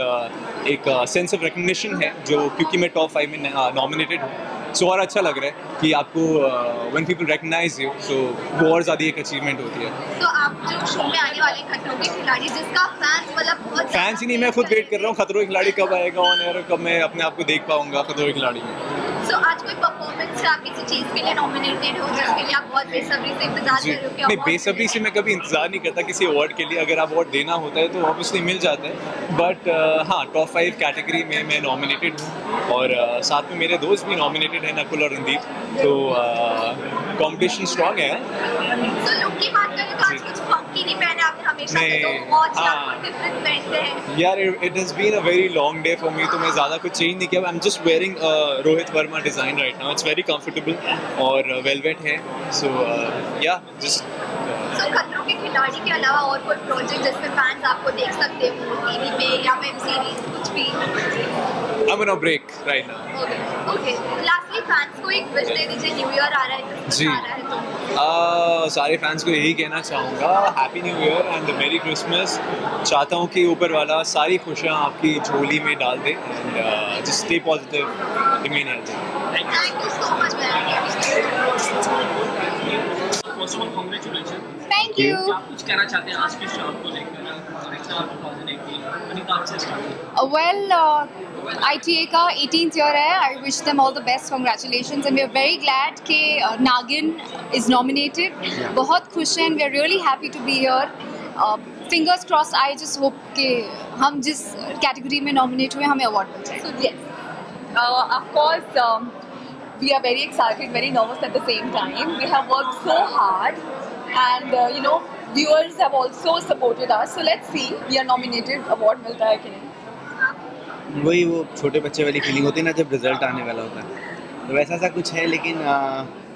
एक सेंस ऑफ रिकग्निशन है जो, क्योंकि मैं टॉप 5 में नॉमिनेटेड हूँ। सो और अच्छा लग रहा है कि आपको व्हेन पीपल रिकग्नाइज यू, सो वो और ज़्यादा एक अचीवमेंट होती है। तो आप जो शो में आने वाले खतरों के खिलाड़ी, जिसका फैंस मतलब बहुत फैंस ही नहीं, मैं खुद वेट कर रहा हूँ खतरों के खिलाड़ी कब आएगा ऑन एयर, कब मैं अपने आप को देख पाऊंगा खतरों के खिलाड़ी में। तो आज कोई परफॉर्मेंस से आप किसी चीज़ के लिए नॉमिनेटेड हो जिसके लिए आप बहुत बेसब्री से इंतजार कर रहे हो? नहीं, बेसब्री से मैं कभी इंतजार नहीं करता किसी अवार्ड के लिए। अगर आप अवार्ड देना होता है तो ऑब्वियसली मिल जाता है, बट हाँ, टॉप 5 कैटेगरी में मैं नॉमिनेटेड हूँ और साथ में मेरे दोस्त भी नॉमिनेटेड हैं, नकुल और रणदीप। तो कंपटीशन स्ट्रॉन्ग है। तो लुक की बात करें तो आज कुछ फंकी नहीं पहने आपने, हमेशा से तो बहुत डिफरेंट पहनते हैं यार। It has been a very long day for me, तो मैं ज़्यादा कुछ चेंज नहीं किया। I am just wearing Rohit Varma design right now. It's very comfortable और वेलवेट है। सो या जस्ट खतरों के खिलाड़ी के अलावा और कोई प्रोजेक्ट जिसमें फैंस आपको देख सकते हो टीवी पे या वेब सीरीज कुछ भी? I'm on a break right now. Okay lastly fans को एक विश दे दीजिए, न्यू ईयर आ रहा है जी। आ रहा है तो सारे फैंस को यही कहना चाहूँगा, हैप्पी न्यू ईयर एंड मेरी क्रिसमस। चाहता हूँ कि ऊपर वाला सारी खुशियाँ आपकी झोली में डाल दे and just stay positive, remain healthy. Thank you so much. First of all congratulation. Thank you. आप कुछ कहना चाहते हैं आज के शो को लेकर? अनीता आपसे स्टार्ट। Well, ITA का 18th year है. I wish them all the best. Congratulations, and we are very glad कि Nagin is nominated. बहुत खुश हैं. We are really happy to be here. Fingers crossed. I just hope कि हम जिस category में नॉमिनेट हुए हमें अवार्ड मिल जाए. So yes, of course, we are very excited, very nervous at the same time. We have worked so hard, and you know, viewers have also supported us. So let's see, we are nominated. Award मिलता है कि नहीं? वही वो छोटे बच्चे वाली feeling होती है ना जब रिजल्ट आने वाला होता है, तो वैसा सा कुछ है। लेकिन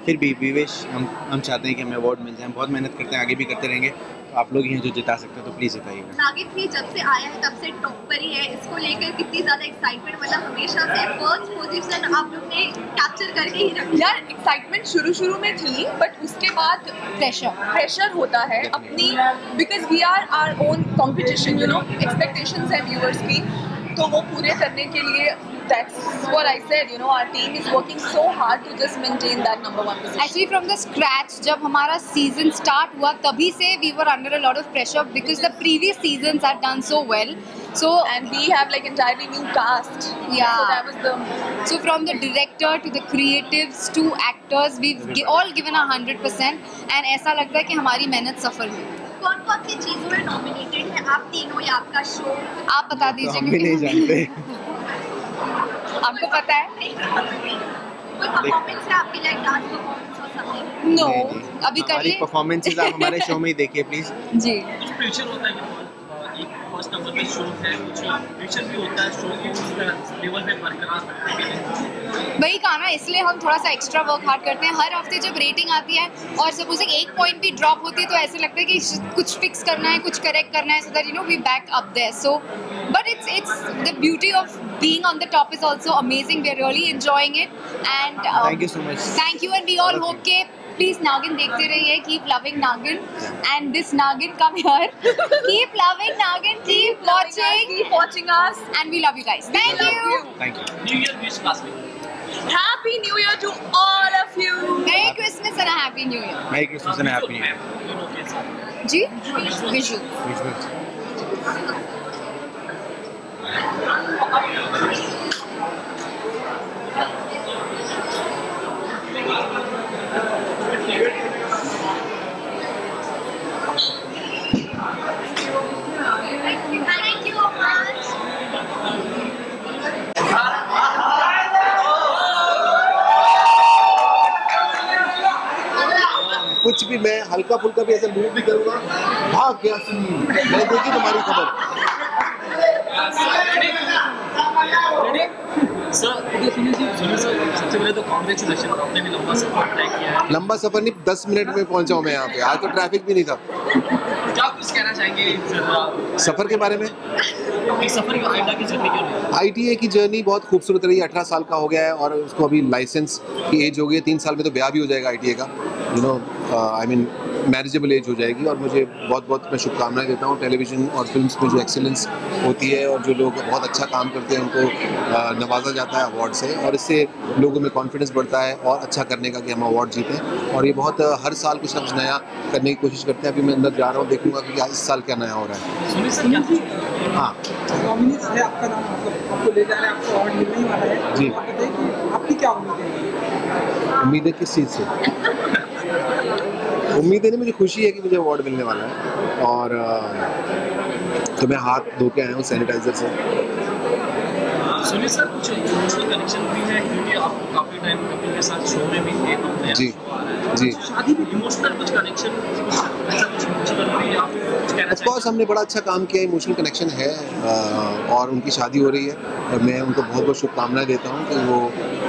फिर भी विवेश हम चाहते हैं कि हमें अवार्ड मिल जाए। हम बहुत मेहनत करते हैं, आगे भी करते रहेंगे। तो आप लोग ही हैं जो जिता सकते हैं, तो प्लीज़ जिताइएगा। नागिन भी जब से आया है तब से टॉप पर ही है। इसको लेकर कितनी ज़्यादा एक्साइटमेंट, मतलब हमेशा से फर्स्ट पोजीशन आप लोग ने कैप्चर करके ही रखी। यार एक्साइटमेंट शुरू में थी, बट उसके बाद प्रेशर होता है अपनी, because we are our own competition, you know, expectations है व्यूअर्स की, तो वो पूरे करने के लिए that's what I said, you know, our team is working so hard to just maintain that number 1 position. Actually from the scratch, जब हमारा season start हुआ तभी से we were under a lot of pressure because the previous seasons had done so well. So and we have like entirely new cast. Yeah. So that was the. So from the director to the creatives to actors, we've all given 100% and ऐसा लगता है कि हमारी मेहनत सफल हुई। कौन-कौन सी चीज़ों में नॉमिनेटेड है आप तीनों या आपका शो? आप बता दीजिए। हम भी नहीं जानते। आपको पता है? कोई परफॉर्मेंस है आपकी, लाइक डांस परफॉर्मेंस और समथिंग? नो, अभी कर हमारी ले। परफॉर्मेंसेस आप हमारे शो में ही देखिए प्लीज। जी। कुछ प्रेशर होता है कि एक फर्स्ट नंबर पे शो है, कुछ प्रेशर भी होता है शो को उस लेवल पे बरकरार रखने के लिए। वही कहा ना, इसलिए हम थोड़ा सा एक्स्ट्रा वर्क हार्ड करते हैं। हर हफ्ते जब रेटिंग आती है और सपोज एक पॉइंट भी ड्रॉप होती है तो ऐसे लगता है कि कुछ फिक्स करना है, कुछ करेक्ट करना है, so that you know we back up there. So but it's the beauty of being on the top is also amazing. We are really enjoying it and thank you so much. Thank you and we all hope के please Nagin देखते रहिए, keep loving Nagin and this Nagin come here. Keep loving Nagin, keep watching us and we love you guys. Thank you. Thank you. New Year wish lastly. Happy New Year to all of you. Merry Christmas and a Happy New Year. Merry Christmas and a Happy New Year. Ji? Visual. Thank you much. कुछ भी मैं हल्का फुल्का भी ऐसे move भी करूँगा, भाग गया सीन, मैं देखी तुम्हारी खबर। सबसे पहले तो कांग्रेचुलेशन, आपने भी लंबा सफर तय किया है। लंबा सफर नहीं, 10 मिनट में पहुंचा हूँ मैं यहाँ पे। आज तो ट्रैफिक भी नहीं था। क्या कुछ कहना चाहेंगे सफ़र के बारे में? सफ़र की आईटा की जर्नी क्यों रही? ITA की जर्नी बहुत खूबसूरत रही। 18 साल का हो गया है और उसको अभी लाइसेंस की एज हो गई है। 3 साल में तो ब्याह भी हो जाएगा ITA का, you know, I mean marriageable age हो जाएगी। और मुझे बहुत बहुत मैं शुभकामनाएं देता हूँ। टेलीविज़न और फिल्म्स में जो एक्सीलेंस होती है और जो लोग बहुत अच्छा काम करते हैं उनको नवाजा जाता है अवार्ड से, और इससे लोगों में कॉन्फिडेंस बढ़ता है और अच्छा करने का कि हम अवार्ड जीतें। और ये बहुत हर साल कुछ ना कुछ नया करने की कोशिश करते हैं। अभी मैं अंदर जा रहा हूँ, देखूँगा कि इस साल क्या नया हो रहा है। हाँ जी, आपकी क्या उम्मीद है? उम्मीद है किस चीज़ से? उम्मीद है नहीं, मुझे खुशी है कि मुझे अवार्ड मिलने वाला है। और तो मैं हाथ धो के आया हूँ सैनिटाइजर से। सुनिए सर, कुछ इमोशनल कनेक्शन भी है क्योंकि आप काफ़ी टाइम कपिल के साथ शो में भी थे, तो जी जी, शादी में इमोशनल कुछ कनेक्शन, ऐसा कुछ इमोशनल भी आप कुछ कहना ऑफ कोर्स हमने बड़ा अच्छा काम किया, इमोशनल कनेक्शन है। और उनकी शादी हो रही है और मैं उनको बहुत बहुत शुभकामनाएं देता हूँ कि वो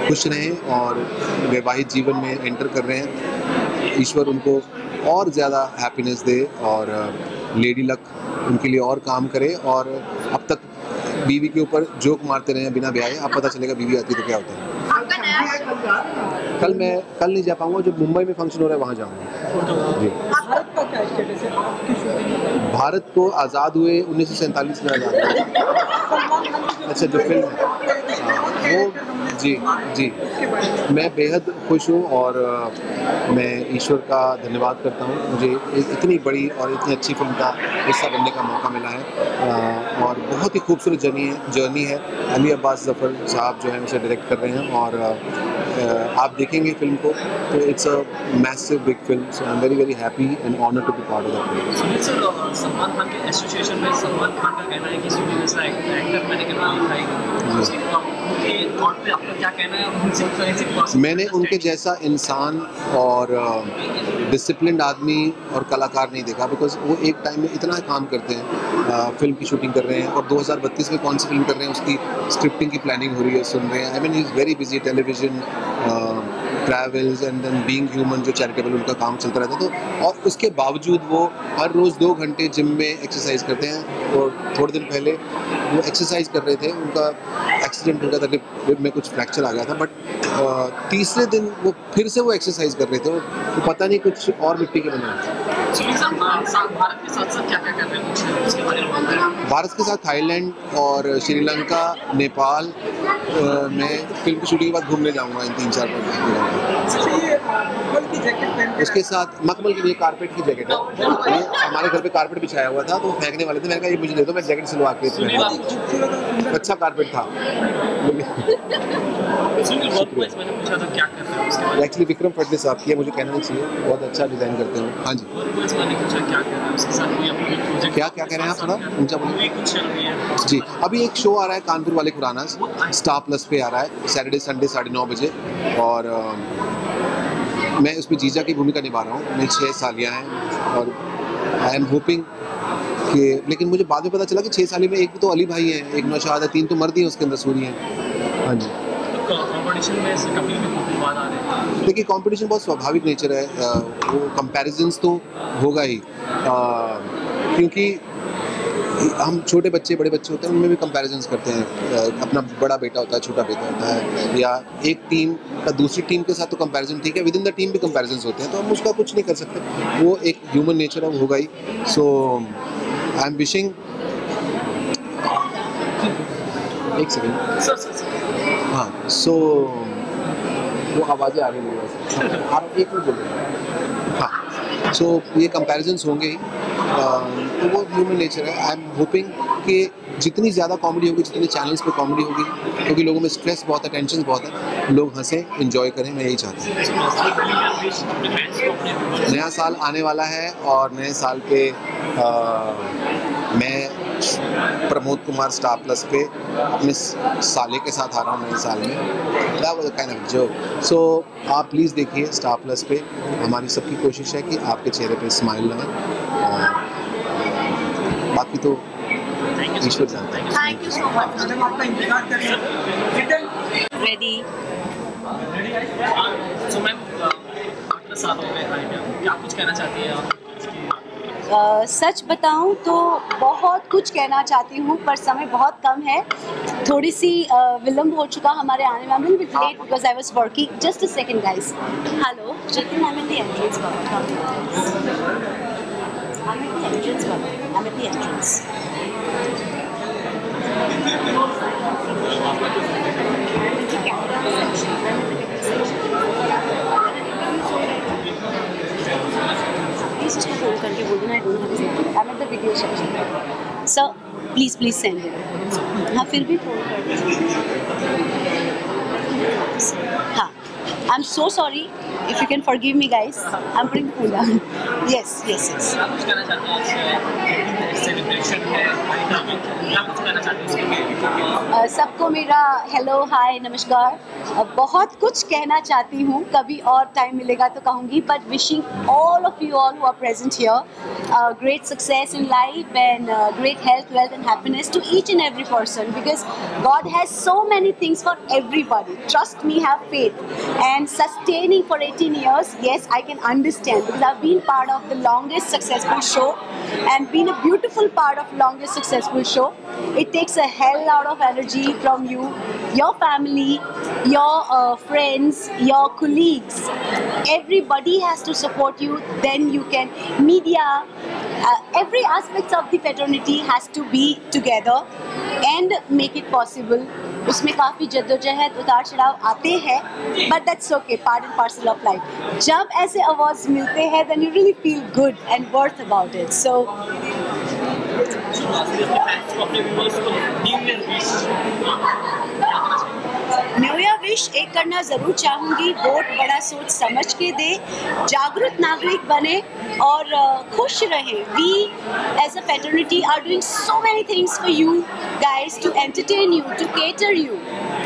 खुश रहें और वैवाहिक जीवन में एंटर कर रहे हैं। ईश्वर उनको और ज़्यादा हैप्पीनेस दे और लेडी लक उनके लिए और काम करे। और अब तक बीवी के ऊपर जोक मारते रहे बिना ब्याहे, अब पता चलेगा बीवी आती तो क्या होता है। कल नहीं जा पाऊंगा, जब मुंबई में फंक्शन हो रहा है वहाँ जाऊँगा जी। भारत का क्या स्टेटस है आपकी शूटिंग? भारत को आज़ाद हुए 1947 में आज़ाद हुआ। अच्छा, जो फिल्म है वो जी जी, मैं बेहद खुश हूँ और मैं ईश्वर का धन्यवाद करता हूँ। मुझे इतनी बड़ी और इतनी अच्छी फिल्म का हिस्सा बनने का मौका मिला है और बहुत ही खूबसूरत जर्नी है। अली अब्बास ज़फ़र साहब जो हैं उसे डायरेक्ट कर रहे हैं और आप देखेंगे फिल्म को तो it's a massive big film. So I am very very happy and honour to be part of that film. Sunil sir, Salman Khan के एसोसिएशन में सलमान खान का कहना है कि सुनील जैसा एक्टर मैंने कभी देखा ही नहीं, थॉट पे आपका क्या कहना है? मैंने उनके जैसा इंसान और डिसिप्लिन्ड आदमी और कलाकार नहीं देखा, बिकॉज वो एक टाइम में इतना काम करते हैं, फिल्म की शूटिंग कर रहे हैं और 2032 में कौन सी फिल्म कर रहे हैं उसकी स्क्रिप्टिंग की प्लानिंग हो रही है, सुन रहे हैं। I mean he is very busy, television, travels and then being human, जो चैरिटेबल उनका काम चलता रहता है। तो और उसके बावजूद वो हर रोज़ 2 घंटे जिम में एक्सरसाइज करते हैं। और थोड़े दिन पहले वो एक्सरसाइज कर रहे थे, उनका एक्सीडेंट हो गया था, रिब में कुछ फ्रैक्चर आ गया था, बट तीसरे दिन वो फिर से वो एक्सरसाइज कर रहे थे। तो पता नहीं कुछ और मिट्टी के बने। भारत के साथ साथ क्या क्या कर रहे हैं उसके बारे में बताएं। भारत के साथ थाईलैंड और श्रीलंका, नेपाल में फिल्म की शूटिंग के बाद घूमने जाऊंगा इन 3-4 दिन। उसके साथ मखमल की ये कारपेट की जैकेट है, ये हमारे घर पे कारपेट बिछाया हुआ था तो वो फेंकने वाले थे, मैंने कहा ये मुझे दे दो, मैं जैकेट सिलवा के अच्छा कारपेट था। एक्चुअली विक्रम फडणवीस साहब की है, मुझे कहना नहीं चाहिए, बहुत अच्छा डिज़ाइन करते हैं। हाँ जी, क्या क्या कह रहे हैं आप, थोड़ा ऊंचा बोलिए जी। अभी एक शो आ रहा है कानपुर वाले खुराना, स्टार प्लस पे आ रहा है सैटरडे संडे 9:30 बजे और मैं उसमें जीजा की भूमिका निभा रहा हूँ। मेरी 6 सालियाँ हैं और आई एम होपिंग कि, लेकिन मुझे बाद में पता चला कि 6 साली में एक तो अली भाई हैं, एक नौशाद है, 3 तो मर्द ही हैं उसके अंदर, सूरी हैं। हाँ जी, देखिए कंपटीशन बहुत स्वाभाविक नेचर है, वो कंपैरिजन्स तो होगा ही, क्योंकि हम छोटे बच्चे बड़े बच्चे होते हैं उनमें भी कंपैरिजन्स करते हैं। अपना बड़ा बेटा होता है, छोटा बेटा होता है, या एक टीम का दूसरी टीम के साथ तो कंपैरिजन ठीक है, विद इन द टीम भी कंपैरिजन्स होते हैं, तो हम उसका कुछ नहीं कर सकते, वो एक ह्यूमन नेचर है, वो होगा ही। सो आई एम विशिंग, एक सेकेंड, हाँ, सो वो आवाज़ें आ रही हैं, आप एक मिनट बोलिए। हाँ, सो ये कंपैरिजन्स होंगे ही, तो वो ह्यूमन नेचर है। आई एम होपिंग कि जितनी ज़्यादा कॉमेडी होगी, जितने चैनल्स पे कॉमेडी होगी, क्योंकि लोगों में स्ट्रेस बहुत है, टेंशन बहुत है, लोग हंसें, एंजॉय करें, मैं यही चाहता हूँ। नया साल आने वाला है और नए साल पे मैं प्रमोद कुमार स्टार प्लस पे अपने साले के साथ आ रहा हूँ नए साल में। That was a kind of joke. So आप प्लीज़ देखिए स्टार प्लस पे, हमारी सबकी कोशिश है कि आपके चेहरे पे स्माइल लाएं, और बाकी तो ईश्वर जानता है। Thank you so much. आपका इंतजार करें। रेडी। सो मैम, 8 साल हो गए, क्या कुछ कहना चाहती है आप? सच बताऊं तो बहुत कुछ कहना चाहती हूँ पर समय बहुत कम है, थोड़ी सी विलम्ब हो चुका हमारे आने में। I'm a little bit late because I was working. Just a second, guys. Hello, Jitin, I'm at the entrance. I'm at the entrance. I'm at the entrance. Please just phone करके बोल देना I don't have his number. I'm at the video section. Sir, please send it. हाँ फिर भी phone कर हाँ. I'm so sorry. If you can forgive me, guys. I'm putting the phone down. Yes. आप कुछ कहना चाहते हैं? सेलिब्रेशन है, आप कुछ कहना चाहते हैं? सबको मेरा हेलो हाय नमस्कार। बहुत कुछ कहना चाहती हूँ, कभी और टाइम मिलेगा तो कहूँगी, but wishing all of you all who are present here great success in life and great health, wealth and happiness to each and every person, because God has so many things for everybody. Trust me, have faith. And sustaining for 18 years, yes, I can understand, because I've been part of the longest successful show and been a beautiful part of longest successful show. It takes a hell lot of energy from you, your family, your friends, your colleagues. Everybody has to support you, then you can, media, every aspect of the fraternity has to be together and make it possible. उसमें काफ़ी जद्दोजहद उतार चढ़ाव आते हैं, but that's okay, part and parcel of life. जब ऐसे awards मिलते हैं, then you really feel good and worth about it. So new year wish एक करना ज़रूर चाहूँगी, वोट बड़ा सोच समझ के दे, जागरूक नागरिक बने और खुश रहे। We as a fraternity are doing so many things for you guys, to entertain you, to cater you.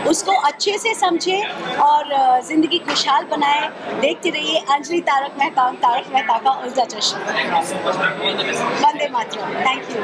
उसको अच्छे से समझे और ज़िंदगी खुशहाल बनाए। देखते रहिए अंजलि तारक मेहता का उल्टा चश्मा। वंदे मातरम। Thank you.